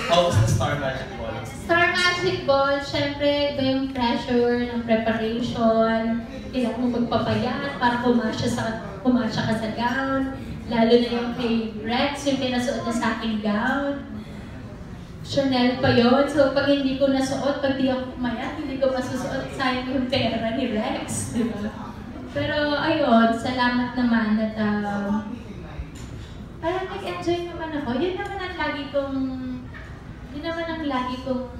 How was the Star Magic Ball? Star Magic Ball, syempre, iba yung pressure ng preparation. Kailangan mo magpapayat para kumasya ka sa gown. Lalo na yung kay Rex, yung pinasuot na sa aking gown. Chanel pa yun. So, pag hindi ko nasuot, pag di ako kumayat, hindi ko masusuot, sayang yung pera ni Rex. Diba? Pero, ayun, salamat naman at parang nag-enjoy naman ako. Yun naman ang lagi kong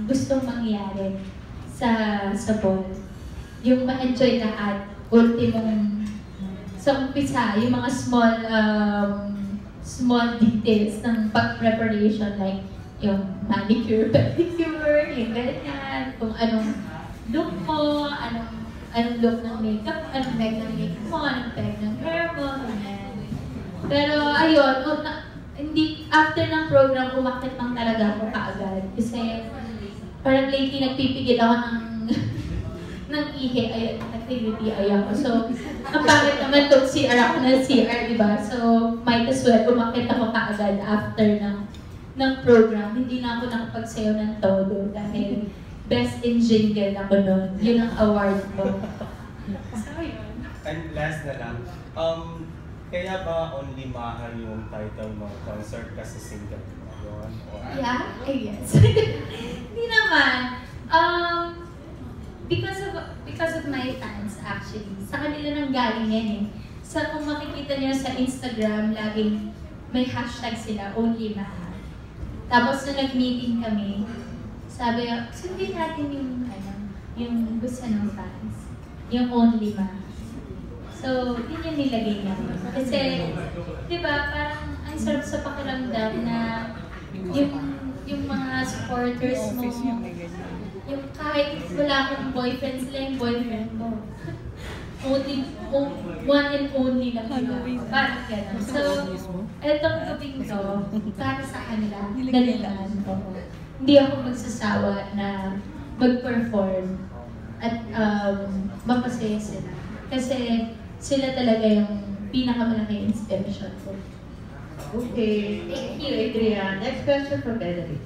gustong mangyari sa ball. Yung ma-enjoy lahat, ultimong sa umpisa, yung mga small details ng pag-preparation, like yung manicure, pedicure, yung ganyan, kung anong look mo, anong look ng makeup, anong peg ng makeup mo, anong peg ng hair mo, ganyan. Pero ayun, hindi, after ng program, umakit lang talaga ako kaagad. Kasi parang lately nagpipigil ako ng ihi, ayun, activity, ayun ako. So, ang pangit naman itong CR ako na CR, diba? So, might as well, umakit ako kaagad after ng program. Hindi na ako nakapagsayaw ng todo dahil best in jingle ako noon. Yun ang award ko. So, yun. And last na lang, kaya ba only mahal yung title ng concert kasi single mo yun? Yeah? Yes. Hindi naman. Because of my fans actually. Sa kanila nang galing yan eh. Sa kung makikita niyo sa Instagram, laging may hashtag sila, only mahal. Tapos nung nag-meeting kami, sabi ko, sundin natin yung gusto ng fans. Yung only mahal. So, yun yung nilagay niya. Kasi, di ba, parang ang sarap sa pakiramdam na yung mga supporters mo, yung kahit wala akong boyfriend, sila yung boyfriend ko. One and only lang sila. Parang gano'n. So, etong gabing to, para sa kanila, galingan ko. Hindi ako magsasawa na mag-perform at mapasaya sila. Kasi sila talaga yung pinakamalaki inspiration ko. Okay. Thank you. Adrian, next question from Benedict.